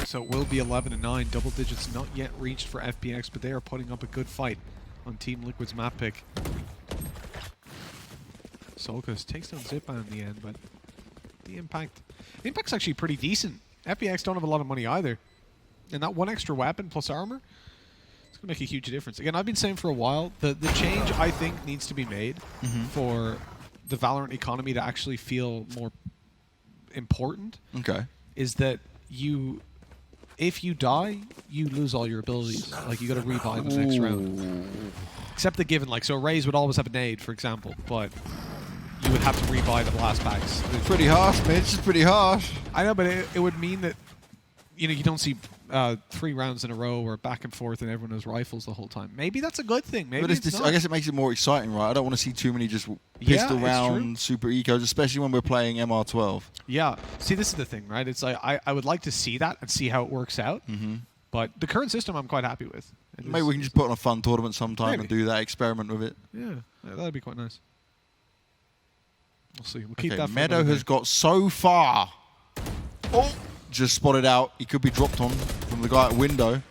So it will be 11-9, double digits not yet reached for FPX, but they are putting up a good fight on Team Liquid's map pick. soulcas takes down Zyppan in the end, but the impact's actually pretty decent. FPX don't have a lot of money either. And that 1 extra weapon plus armor, it's going to make a huge difference. Again, I've been saying for a while, the change I think needs to be made for the Valorant economy to actually feel more important. Okay. Is that if you die, you lose all your abilities. Like, you got to revive the next round. Except the given, like, so Raze would always have a nade, for example, but you would have to rebuy the blast packs. Pretty harsh, Mitch. It's pretty harsh. I know, but it would mean that you don't see 3 rounds in a row or back and forth and everyone has rifles the whole time. Maybe that's a good thing. Maybe But it's not. I guess it makes it more exciting, right? I don't want to see too many just pistol round super ecos, especially when we're playing MR12. Yeah. See, this is the thing, right? It's like I would like to see that and see how it works out. But the current system I'm quite happy with. Maybe we can just put on a fun tournament sometime and do that, experiment with it. Yeah, that'd be quite nice. We'll see. We'll keep Okay, that for Meddo another has day. got so far. Oh! Just spotted out. He could be dropped on from the guy at window.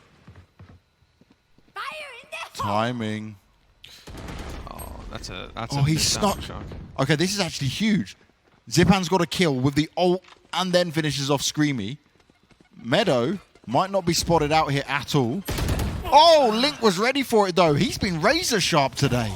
Fire in the Timing. Oh, that's a He's stuck. shock. Okay, this is actually huge. Zyppan's got a kill with the ult and then finishes off Screamy. Meddo might not be spotted out here at all. Oh, Link was ready for it though. He's been razor sharp today.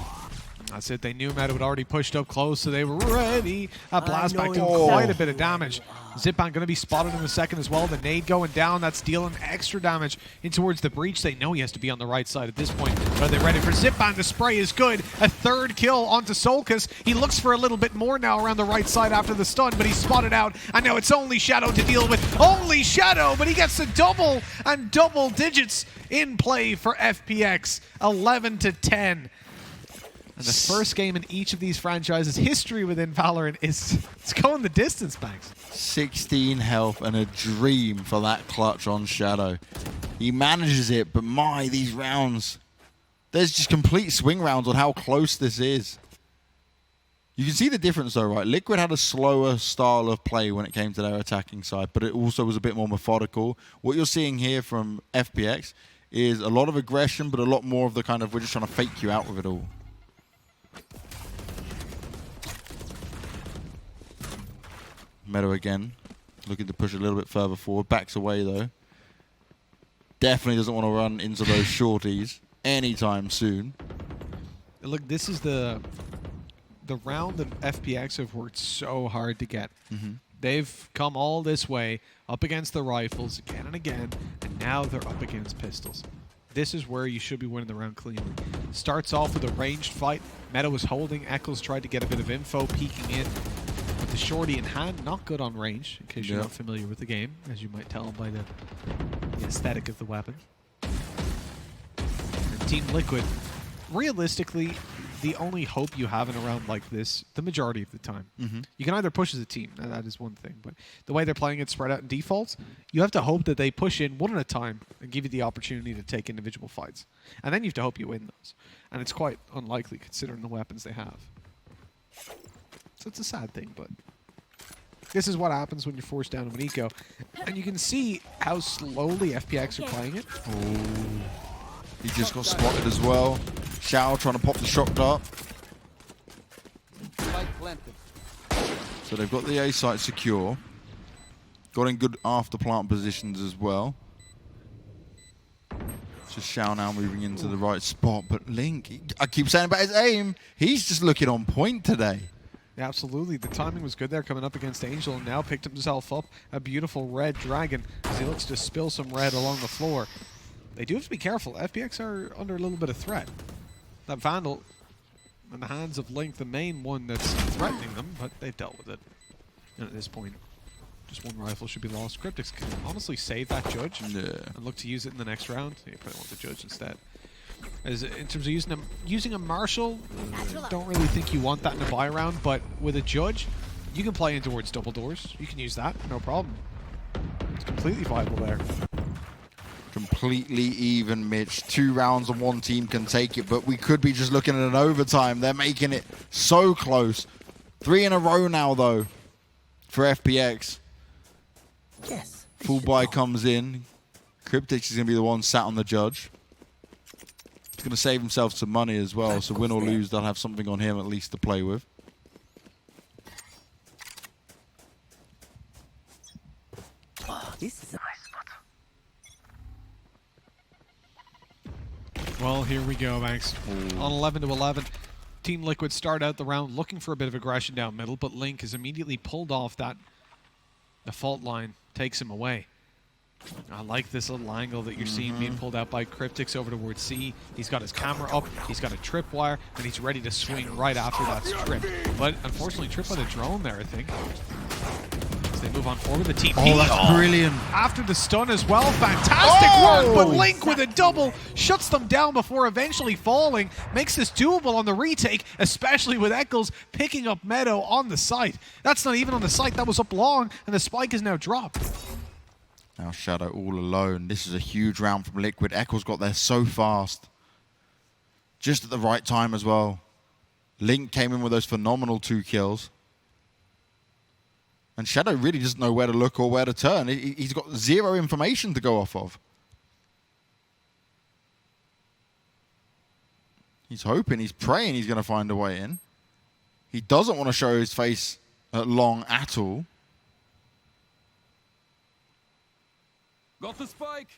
That's it. They knew Meddo had already pushed up close, so they were ready. That blast back doing know. quite a bit of damage. Zyppan going to be spotted in a second as well. The nade going down. That's dealing extra damage in towards the breach. They know he has to be on the right side at this point. But are they ready for Zyppan? The spray is good. A 3rd kill onto soulcas. He looks for a little bit more now around the right side after the stun, but he's spotted out. And now it's only Shadow to deal with. Only Shadow, but he gets a double and double digits in play for FPX. 11-10. And the first game in each of these franchises' history within Valorant it's going the distance, Banks. 16 health and a dream for that clutch on Shadow. He manages it, but these rounds. There's just complete swing rounds on how close this is. You can see the difference though, right? Liquid had a slower style of play when it came to their attacking side, but it also was a bit more methodical. What you're seeing here from FPX is a lot of aggression, but a lot more of the kind of, we're just trying to fake you out with it all. Meddo again, looking to push a little bit further forward. Backs away though. Definitely doesn't want to run into those shorties anytime soon. Look, this is the round that FPX have worked so hard to get. They've come all this way, up against the rifles again and again, and now they're up against pistols. This is where you should be winning the round cleanly. Starts off with a ranged fight. Meddo was holding. Eccles tried to get a bit of info, peeking in. With the shorty in hand, not good on range, in case you're not familiar with the game, as you might tell by the aesthetic of the weapon. And Team Liquid, realistically, the only hope you have in a round like this, the majority of the time, you can either push as a team, that is one thing, but the way they're playing it spread out in defaults, you have to hope that they push in one at a time and give you the opportunity to take individual fights. And then you have to hope you win those. And it's quite unlikely considering the weapons they have. So it's a sad thing, but this is what happens when you're forced down to an eco. And you can see how slowly FPX are playing it. Oh, he just got spotted as well. Shao trying to pop the shock dart. So they've got the A site secure. Got in good after plant positions as well. It's just Shao now moving into the right spot. But Link, I keep saying about his aim, he's just looking on point today. Yeah, absolutely. The timing was good there coming up against Angel, and now picked himself up a beautiful red dragon as he looks to spill some red along the floor. They do have to be careful. FPX are under a little bit of threat. That Vandal in the hands of Link, the main one that's threatening them, but they've dealt with it. And at this point, just one rifle should be lost. KRYPTIX can honestly save that Judge and look to use it in the next round. You probably want the Judge instead. As in terms of using a Marshal, don't really think you want that in a buy round, but with a Judge, you can play in towards double doors. You can use that, no problem. It's completely viable there. Completely even, Mitch. 2 rounds and one team can take it, but we could be just looking at an overtime. They're making it so close. 3 in a row now, though, for FPX. Yes. Full buy comes in. KRYPTIX is going to be the one sat on the Judge. He's going to save himself some money as well, so win or lose, they'll have something on him at least to play with. Oh, this is a nice spot. Well, here we go, Max. On 11-11, Team Liquid start out the round looking for a bit of aggression down middle, but Link is immediately pulled off that. The fault line takes him away. I like this little angle that you're seeing being pulled out by KRYPTIX over towards C. He's got his camera up, he's got a tripwire, and he's ready to swing right after that strip. But unfortunately, tripped by the drone there, I think. As they move on forward, the TP. Oh, that's brilliant. After the stun as well, fantastic run, but Link with a double shuts them down before eventually falling, makes this doable on the retake, especially with Eccles picking up Meddo on the site. That's not even on the site, that was up long, and the spike is now dropped. Now Shadow all alone. This is a huge round from Liquid. Eccles got there so fast. Just at the right time as well. Link came in with those phenomenal 2 kills. And Shadow really doesn't know where to look or where to turn. He's got 0 information to go off of. He's hoping, he's praying he's going to find a way in. He doesn't want to show his face at long at all. Got the spike.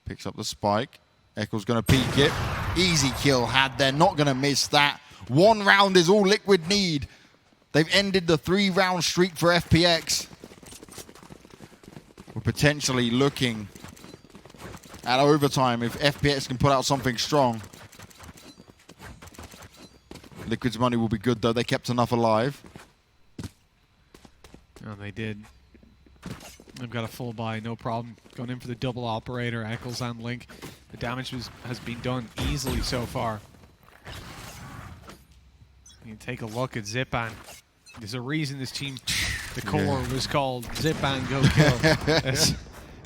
Picks up the spike. Eccles going to peek it. Easy kill had there. Not going to miss that. 1 round is all Liquid need. They've ended the 3-round streak for FPX. We're potentially looking at overtime if FPX can put out something strong. Liquid's money will be good though. They kept enough alive. Oh, they did. They've got a full buy, no problem. Going in for the double operator, Eccles and Link. The damage has been done easily so far. You can take a look at Zyppan. There's a reason this team, the core, was called Zyppan Go Kill.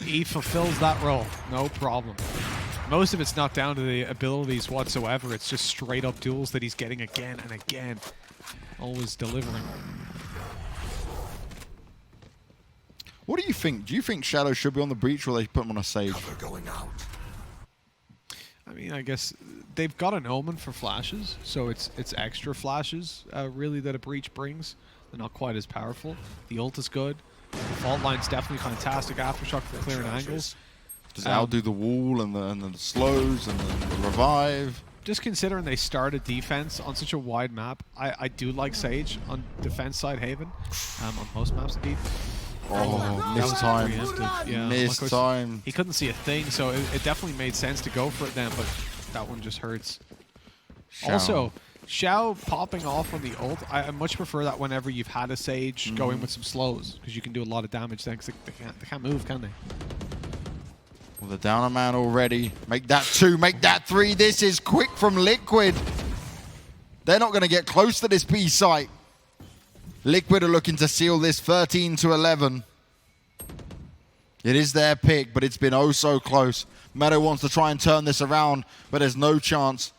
He fulfills that role, no problem. Most of it's not down to the abilities whatsoever. It's just straight up duels that he's getting again and again. Always delivering. What do you think? Do you think Shadow should be on the breach or they put him on a Sage? I mean, I guess they've got an Omen for flashes, so it's extra flashes really that a breach brings. They're not quite as powerful. The ult is good. The fault line's definitely fantastic. Aftershock for clearing angles. Does it outdo the wall and the slows and the revive? Just considering they started defense on such a wide map, I do like Sage on defense side Haven, on most maps indeed. Oh, missed time. Yeah, missed time. He couldn't see a thing, so it definitely made sense to go for it then, but that one just hurts. Shao. Also, Shao popping off on the ult, I much prefer that whenever you've had a Sage go in with some slows, because you can do a lot of damage then, because they can't move, can they? Well, they're down a man already. Make that 2, make that 3. This is quick from Liquid. They're not going to get close to this B site. Liquid are looking to seal this 13-11. It is their pick, but it's been oh so close. Meddo wants to try and turn this around, but there's no chance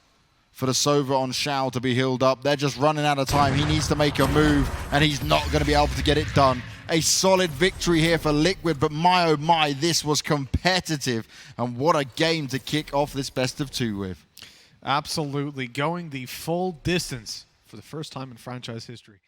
for the Sova on Shao to be healed up. They're just running out of time. He needs to make a move, and he's not going to be able to get it done. A solid victory here for Liquid, but my oh my, this was competitive. And what a game to kick off this best of 2 with. Absolutely, going the full distance for the first time in franchise history.